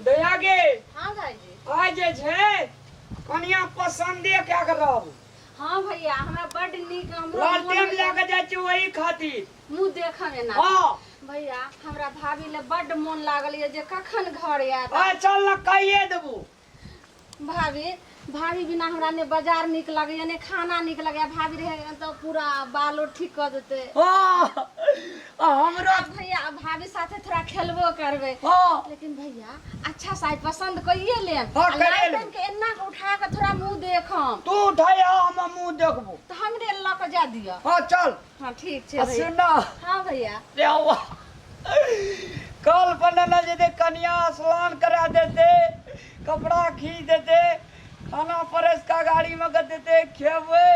दया गे हाँ भाईजी। आज जे छे कनिया पसंदे क्या करब। हाँ भैया हमरा बड़ नीक हमरो लालटेन लेके जाय छी वही खातिर मुंह देखा में ना। हां भैया हमरा भाभी ले बड़ मन लागल ये जे कखन घर आएत। आ चल न कहिए देबू। भाभी बिना हमरा ने बाजार निक लगे ने खाना निक लगे। भाभी रहे तो पूरा बालो ठीक कर देते। हां हमरो भैया भाभी साथे थोड़ा खेलबो करबे। हां लेकिन भैया अच्छा साइज पसंद कइए ले। हाँ, करिए लेब। के एना के उठा के थोड़ा मुंह देखम। तू उठाया हम मुंह देखबू। तो हमरे ल के जा दिया। हां चल। हां ठीक छे भैया। सुना हां भैया। ले आवा कल बनल जे दे कन्या स्नान करा देते कपड़ा खींच देते खाना परस का गाड़ी में कर देते खेवे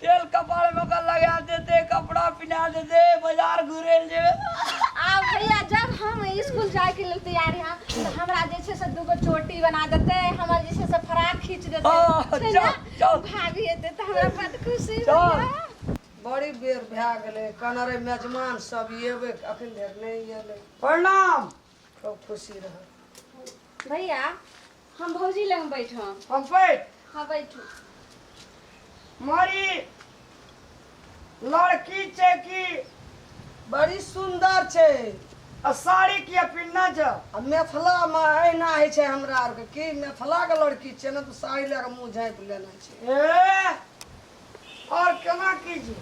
तेल कपाड़ में कर लगा देते कपड़ा पहना देते बाजार घुरे जे आ भैया जब हम स्कूल जाए के लिए तैयार हैं तो हमरा जैसे से दूगो चोटी बना देते हमर जैसे से फ्रॉक खींच देते। चल भाभी हेते तो हमरा बड़ खुशी चल। भैया। बड़ी बेर भए गेलै कनरे मेजमान सब एबे अखन देर नहीं एलै। प्रणाम। खूब खुशी रह। भैया हम भौजी लग बैठो। हम पे हाँ बैठो। मारी लड़की छे की बड़ी सुंदर छै। आ साड़ी की पिन्ना छ आ मिथिला में अहिना होइ छै हमरा आर के की मिथिला के लड़की छै न तो साड़ी लए के मुंह झाँप लेना छै। ए और केना की जी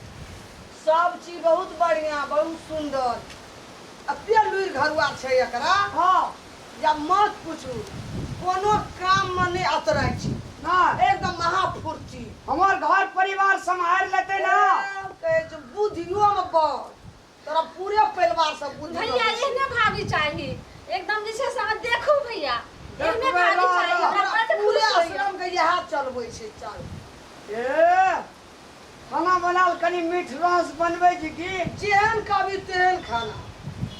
सब चीज बहुत बढ़िया बहुत सुंदर। अते लुइर घरुआ छै एकरा हां या मत पूछू कोनो काम में नहीं अतरै छी ना एकदम महाफुर्ती। हमार घर परिवार संभाल लेते ना। कहे छै बुद्धियो में बड़ तोरा पूरे परिवार सब बुद्धि भैया एहने भाभी चाहिए एकदम जैसे से देखो भैया एहने भाभी चाहिए। हमरा बड़ पूरे खुश होइए। आश्रम के यह चलबै छै चल। ए खाना बनाल कनी मीठ रस बनबै छी की जेहन कभी तेहन खाना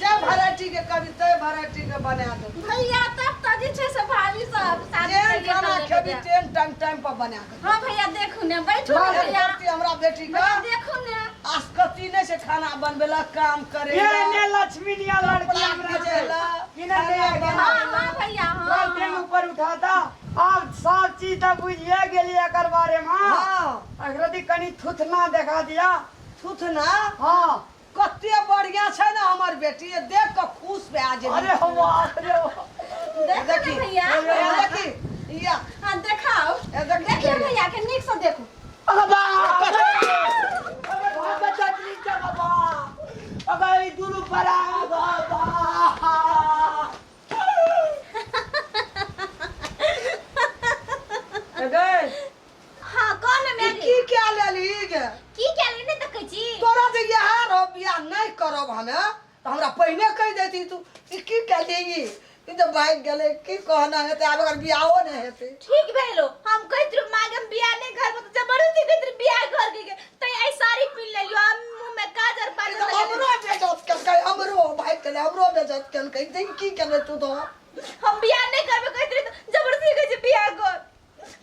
जे वैरायटी के कभी ते वैरायटी के बना दे। भैया तब तो जैसे से भाभी सब शादी जेहन करके खाना चले खेबी गए। तेहन टाइम टाइम पर बना दे। हाँ भैया देखो ने बैठो हाँ, ने भैया। बेटी हमरा बेटी भैया का देखो ने। आसकती नहीं से खाना बनबेला काम करे ये ने लक्ष्मी निया लड़की हमरा से कि ना ले गया हाँ हाँ भैया लड़के हाँ। ऊपर उठाता अब सब चीज तो बुझिए गेलिए एकर बारे में। हां अगरदी कनी थुथना देखा दिया। थुथना हां कते बढ़िया छै ना हमर बेटी देख के खुश भए जे। अरे वाह अरे वाह देखो देखी ने भैया। देखी या हाँ दिखाओ। देखी देखिए भैया के नीक से देखो। अरे बाप रे अरे बाप चटनी का बाबा अगर दूर पड़ा बाबा अगर हाँ कौन है मेरी? की क्या लेली गे की क्या लेने तक छी? तोरा जे यह रो बियाह नहीं करब हमे तो हमरा पहले कह देती तू की क्या लेगी ई तो भाग गेले की कहना हेते अब अगर बियाहो नहीं हेते। ठीक भेलो हम कहत रु मागम बियाह नहीं घर में तो जबरदस्ती कहत रु बियाह कर के त आई साड़ी पहन ले लियो हम मुंह में काजर तो पाजर हमरो बेजत के हमरो भाई के हमरो बेजत के कह की करे तू तो हम बियाह नहीं करबे कहत रु जबरदस्ती कहै छै बियाह कर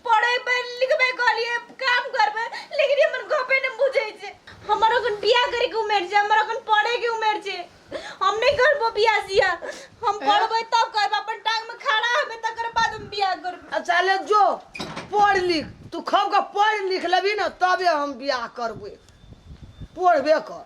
पढ़े पे लिखबे कहलिए काम करबे लेकिन हमर गोपे न बुझै छै हमर अखन बियाह करे के उमेर छै हमर अखन पढ़े के उमेर छै हम नहीं करबो बियाह सिया हम पढ़बे तब करब अपन टांग में खड़ा हेबे तकर बाद हम बियाह करब। अच्छा ले जो पढ़ लिख तू खूब के पढ़ लिख लेबी ना तबे हम बियाह करबे पढ़बे कर।